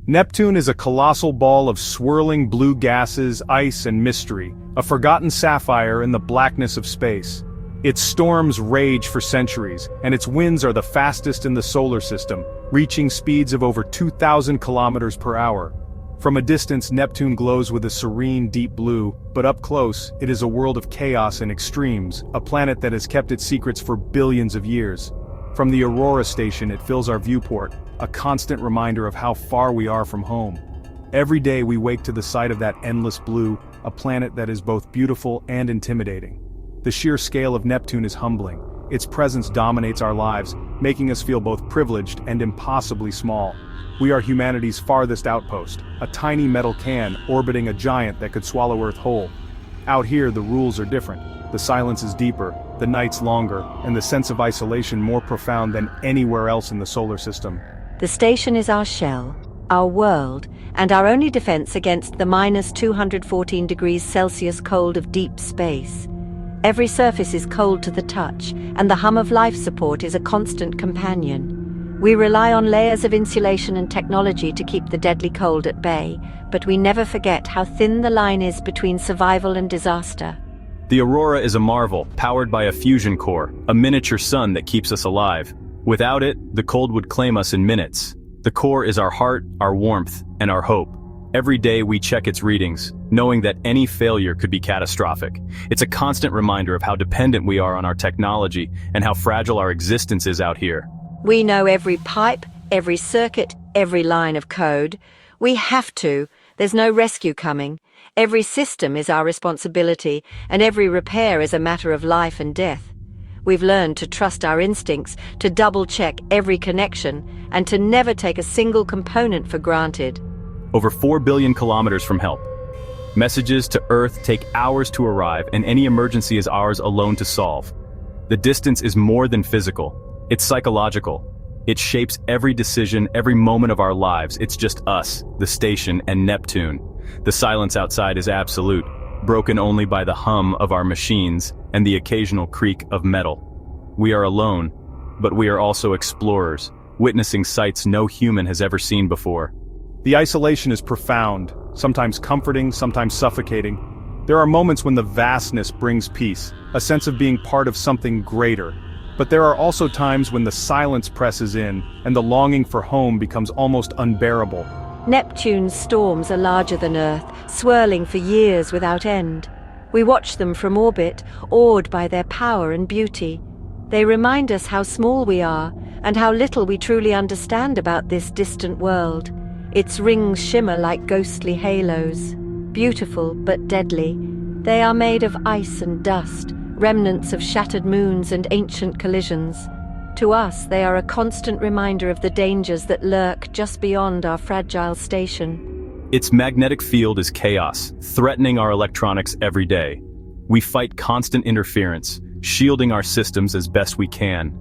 Neptune is a colossal ball of swirling blue gases, ice, and mystery, a forgotten sapphire in the blackness of space. Its storms rage for centuries, and its winds are the fastest in the solar system, reaching speeds of over 2,000 kilometers per hour. From a distance, Neptune glows with a serene, deep blue, but up close, it is a world of chaos and extremes, a planet that has kept its secrets for billions of years. From the AURORA station, it fills our viewport, a constant reminder of how far we are from home. Every day we wake to the sight of that endless blue, a planet that is both beautiful and intimidating. The sheer scale of Neptune is humbling. Its presence dominates our lives, making us feel both privileged and impossibly small. We are humanity's farthest outpost, a tiny metal can orbiting a giant that could swallow Earth whole. Out here, the rules are different. The silence is deeper, the nights longer, and the sense of isolation more profound than anywhere else in the solar system. The station is our shell, our world, and our only defense against the minus 214 degrees Celsius cold of deep space. Every surface is cold to the touch, and the hum of life support is a constant companion. We rely on layers of insulation and technology to keep the deadly cold at bay, but we never forget how thin the line is between survival and disaster. The Aurora is a marvel, powered by a fusion core, a miniature sun that keeps us alive. Without it, the cold would claim us in minutes. The core is our heart, our warmth, and our hope. Every day we check its readings, knowing that any failure could be catastrophic. It's a constant reminder of how dependent we are on our technology and how fragile our existence is out here. We know every pipe, every circuit, every line of code. We have to. There's no rescue coming. Every system is our responsibility, and every repair is a matter of life and death. We've learned to trust our instincts, to double-check every connection, and to never take a single component for granted. Over 4 billion kilometers from help. Messages to Earth take hours to arrive, and any emergency is ours alone to solve. The distance is more than physical. It's psychological. It shapes every decision, every moment of our lives. It's just us, the station, and Neptune. The silence outside is absolute, broken only by the hum of our machines and the occasional creak of metal. We are alone, but we are also explorers, witnessing sights no human has ever seen before. The isolation is profound, sometimes comforting, sometimes suffocating. There are moments when the vastness brings peace, a sense of being part of something greater. But there are also times when the silence presses in, and the longing for home becomes almost unbearable. Neptune's storms are larger than Earth, swirling for years without end. We watch them from orbit, awed by their power and beauty. They remind us how small we are, and how little we truly understand about this distant world. Its rings shimmer like ghostly halos. Beautiful but deadly, they are made of ice and dust, remnants of shattered moons and ancient collisions. To us, they are a constant reminder of the dangers that lurk just beyond our fragile station. Its magnetic field is chaos, threatening our electronics every day. We fight constant interference, shielding our systems as best we can.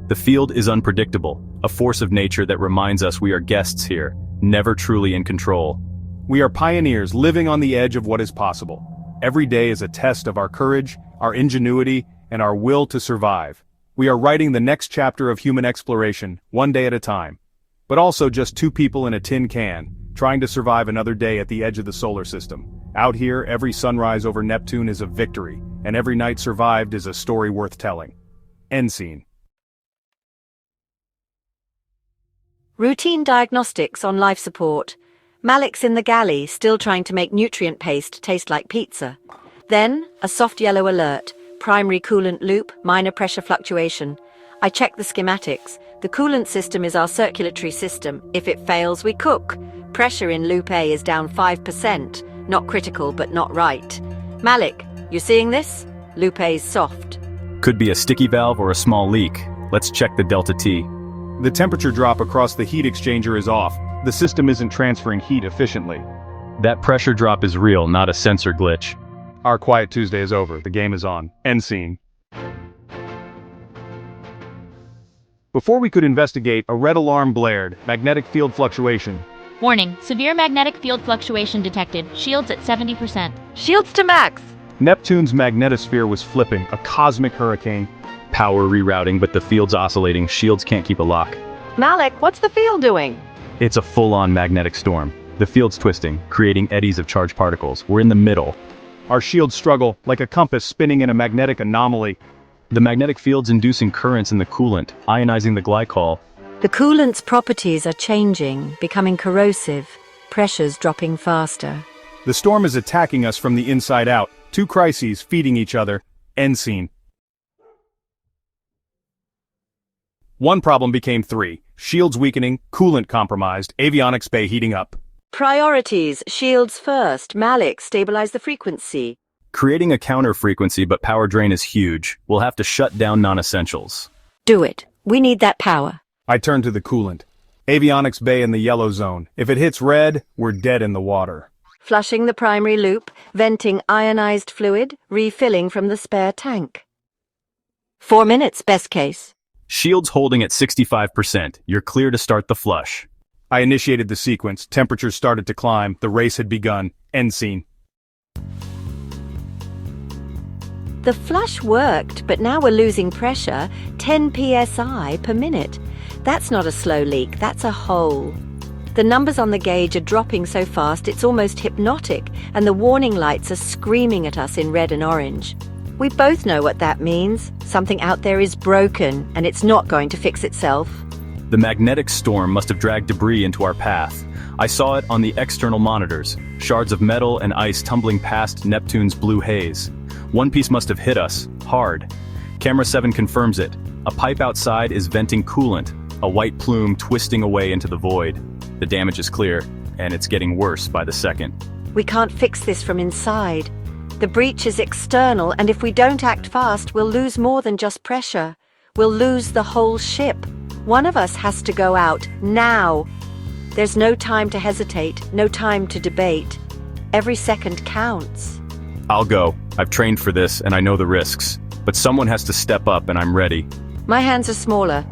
The field is unpredictable, a force of nature that reminds us we are guests here, never truly in control. We are pioneers living on the edge of what is possible. Every day is a test of our courage, our ingenuity, and our will to survive. We are writing the next chapter of human exploration, one day at a time. But also just two people in a tin can, trying to survive another day at the edge of the solar system. Out here, every sunrise over Neptune is a victory, and every night survived is a story worth telling. End scene. Routine diagnostics on life support. Malik's in the galley, still trying to make nutrient paste taste like pizza. Then, a soft yellow alert. Primary coolant loop, minor pressure fluctuation. I check the schematics. The coolant system is our circulatory system. If it fails, we cook. Pressure in loop A is down 5%. Not critical, but not right. Malik, you seeing this? Loop A's soft. Could be a sticky valve or a small leak. Let's check the delta T. The temperature drop across the heat exchanger is off. The system isn't transferring heat efficiently. That pressure drop is real, not a sensor glitch. Our quiet Tuesday is over. The game is on. End scene. Before we could investigate, a red alarm blared. Magnetic field fluctuation. Warning, severe magnetic field fluctuation detected. Shields at 70%. Shields to max! Neptune's magnetosphere was flipping, a cosmic hurricane. Power rerouting, but the field's oscillating. Shields can't keep a lock. Malik, what's the field doing? It's a full-on magnetic storm. The field's twisting, creating eddies of charged particles. We're in the middle. Our shields struggle, like a compass spinning in a magnetic anomaly. The magnetic field's inducing currents in the coolant, ionizing the glycol. The coolant's properties are changing, becoming corrosive, pressures dropping faster. The storm is attacking us from the inside out. Two crises feeding each other. End scene. One problem became three. Shields weakening, coolant compromised, avionics bay heating up. Priorities, shields first. Malik, stabilize the frequency. Creating a counter frequency, but power drain is huge. We'll have to shut down non-essentials. Do it. We need that power. I turn to the coolant. Avionics bay in the yellow zone. If it hits red, we're dead in the water. Flushing the primary loop, venting ionized fluid, refilling from the spare tank. 4 minutes, best case. Shields holding at 65%. You're clear to start the flush. I initiated the sequence. Temperatures started to climb. The race had begun. End scene. The flush worked, but now we're losing pressure, 10 psi per minute. That's not a slow leak, that's a hole. The numbers on the gauge are dropping so fast it's almost hypnotic, and the warning lights are screaming at us in red and orange. We both know what that means. Something out there is broken, and it's not going to fix itself. The magnetic storm must have dragged debris into our path. I saw it on the external monitors, shards of metal and ice tumbling past Neptune's blue haze. One piece must have hit us, hard. Camera 7 confirms it. A pipe outside is venting coolant, a white plume twisting away into the void. The damage is clear, and it's getting worse by the second. We can't fix this from inside. The breach is external, and if we don't act fast, we'll lose more than just pressure. We'll lose the whole ship. One of us has to go out, now. There's no time to hesitate, no time to debate. Every second counts. I'll go. I've trained for this, and I know the risks. But someone has to step up, and I'm ready. My hands are smaller.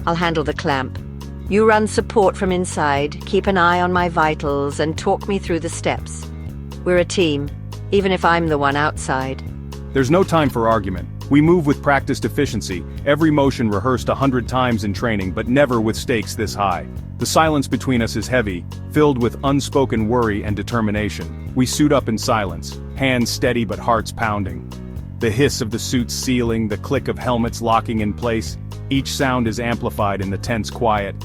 I'll handle the clamp. You run support from inside, keep an eye on my vitals, and talk me through the steps. We're a team, even if I'm the one outside. There's no time for argument. We move with practiced efficiency, every motion rehearsed 100 times in training, but never with stakes this high. The silence between us is heavy, filled with unspoken worry and determination. We suit up in silence, hands steady but hearts pounding. The hiss of the suits sealing, the click of helmets locking in place, each sound is amplified in the tense quiet.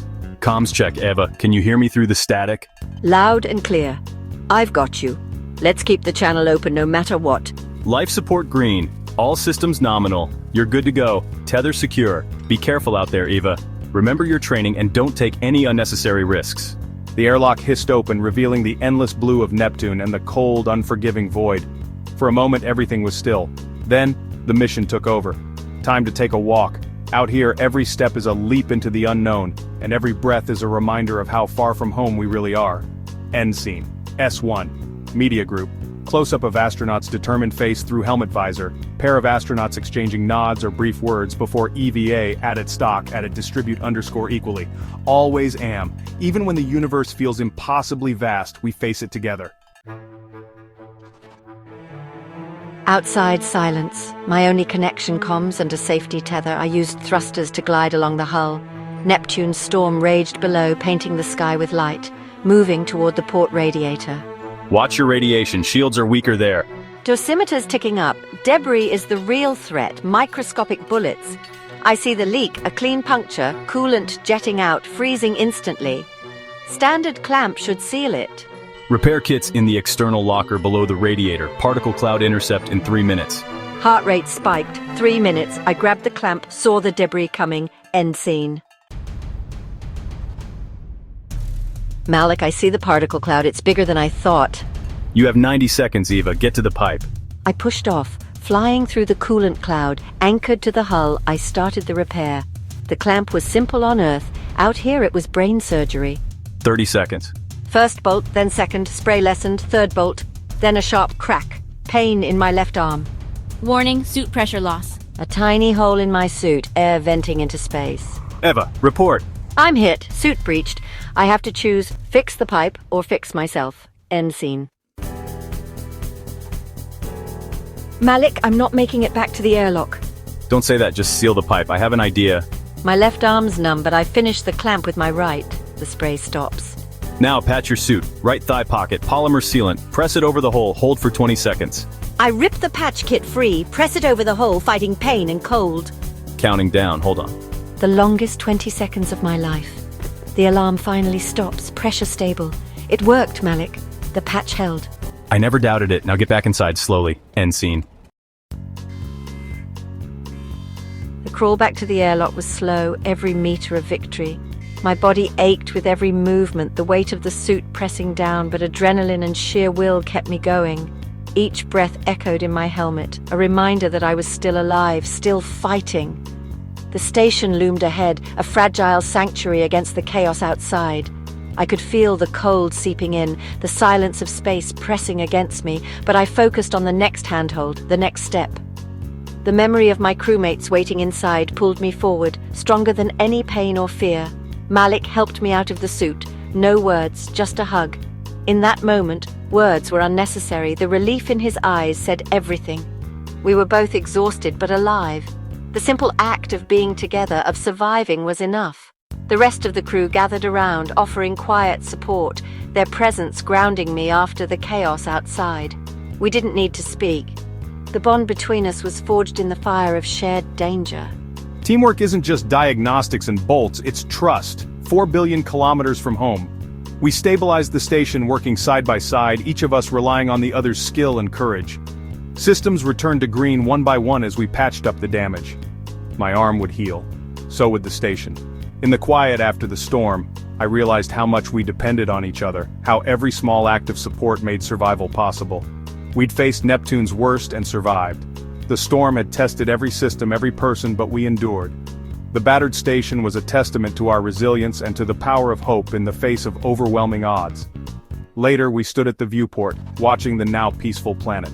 Comms check, Eva. Can you hear me through the static? Loud and clear. I've got you. Let's keep the channel open no matter what. Life support green. All systems nominal. You're good to go. Tether secure. Be careful out there, Eva. Remember your training and don't take any unnecessary risks. The airlock hissed open, revealing the endless blue of Neptune and the cold, unforgiving void. For a moment everything was still. Then, the mission took over. Time to take a walk. Out here, every step is a leap into the unknown, and every breath is a reminder of how far from home we really are. End scene. S1. Media group. Close-up of astronauts' determined face through helmet visor. Pair of astronauts exchanging nods or brief words before EVA added stock at a distribute underscore equally. Always am. Even when the universe feels impossibly vast, we face it together. Outside silence. My only connection comms and a safety tether. I used thrusters to glide along the hull. Neptune's storm raged below, painting the sky with light, moving toward the port radiator. Watch your radiation. Shields are weaker there. Dosimeter's ticking up. Debris is the real threat, microscopic bullets. I see the leak, a clean puncture, coolant jetting out, freezing instantly. Standard clamp should seal it. Repair kits in the external locker below the radiator. Particle cloud intercept in 3 minutes. Heart rate spiked. 3 minutes. I grabbed the clamp, saw the debris coming. End scene. Malik, I see the particle cloud. It's bigger than I thought. You have 90 seconds, Eva. Get to the pipe. I pushed off, flying through the coolant cloud. Anchored to the hull, I started the repair. The clamp was simple on Earth. Out here, it was brain surgery. 30 seconds. First bolt, then second, spray lessened, third bolt, then a sharp crack. Pain in my left arm. Warning, suit pressure loss. A tiny hole in my suit, air venting into space. Eva, report. I'm hit, suit breached. I have to choose fix the pipe or fix myself. End scene. Malik, I'm not making it back to the airlock. Don't say that, just seal the pipe. I have an idea. My left arm's numb, but I finished the clamp with my right. The spray stops. Now patch your suit, right thigh pocket, polymer sealant, press it over the hole, hold for 20 seconds. I rip the patch kit free, press it over the hole, fighting pain and cold. Counting down, hold on. The longest 20 seconds of my life. The alarm finally stops, pressure stable. It worked, Malik. The patch held. I never doubted it, now get back inside slowly. End scene. The crawl back to the airlock was slow, every meter of victory. My body ached with every movement, the weight of the suit pressing down, but adrenaline and sheer will kept me going. Each breath echoed in my helmet, a reminder that I was still alive, still fighting. The station loomed ahead, a fragile sanctuary against the chaos outside. I could feel the cold seeping in, the silence of space pressing against me, but I focused on the next handhold, the next step. The memory of my crewmates waiting inside pulled me forward, stronger than any pain or fear. Malik helped me out of the suit. No words, just a hug. In that moment, words were unnecessary. The relief in his eyes said everything. We were both exhausted but alive. The simple act of being together, of surviving, was enough. The rest of the crew gathered around, offering quiet support, their presence grounding me after the chaos outside. We didn't need to speak. The bond between us was forged in the fire of shared danger. Teamwork isn't just diagnostics and bolts, it's trust. 4 billion kilometers from home. We stabilized the station working side by side, each of us relying on the other's skill and courage. Systems returned to green one by one as we patched up the damage. My arm would heal. So would the station. In the quiet after the storm, I realized how much we depended on each other, how every small act of support made survival possible. We'd faced Neptune's worst and survived. The storm had tested every system, every person, but we endured. The battered station was a testament to our resilience and to the power of hope in the face of overwhelming odds. Later, we stood at the viewport, watching the now peaceful planet.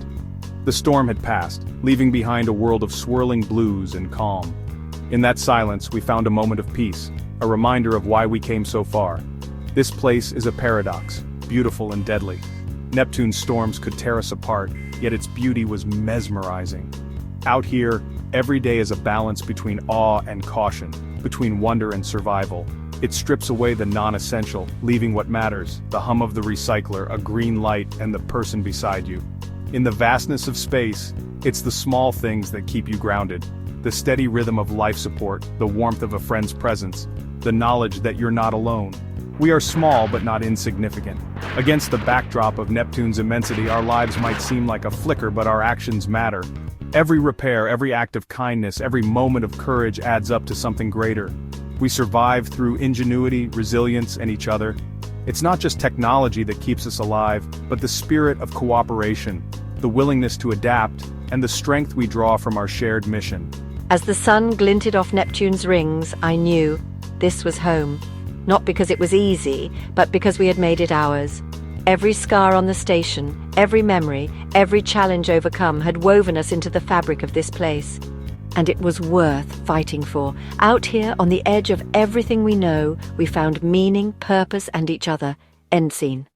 The storm had passed, leaving behind a world of swirling blues and calm. In that silence, we found a moment of peace, a reminder of why we came so far. This place is a paradox, beautiful and deadly. Neptune's storms could tear us apart, yet its beauty was mesmerizing. Out here, every day is a balance between awe and caution, between wonder and survival. It strips away the non-essential, leaving what matters, the hum of the recycler, a green light, and the person beside you. In the vastness of space, it's the small things that keep you grounded. The steady rhythm of life support, the warmth of a friend's presence, the knowledge that you're not alone. We are small but not insignificant. Against the backdrop of Neptune's immensity, our lives might seem like a flicker, but our actions matter. Every repair, every act of kindness, every moment of courage adds up to something greater. We survive through ingenuity, resilience, and each other. It's not just technology that keeps us alive, but the spirit of cooperation, the willingness to adapt, and the strength we draw from our shared mission. As the sun glinted off Neptune's rings, I knew this was home. Not because it was easy, but because we had made it ours. Every scar on the station, every memory, every challenge overcome had woven us into the fabric of this place. And it was worth fighting for. Out here, on the edge of everything we know, we found meaning, purpose, and each other. End scene.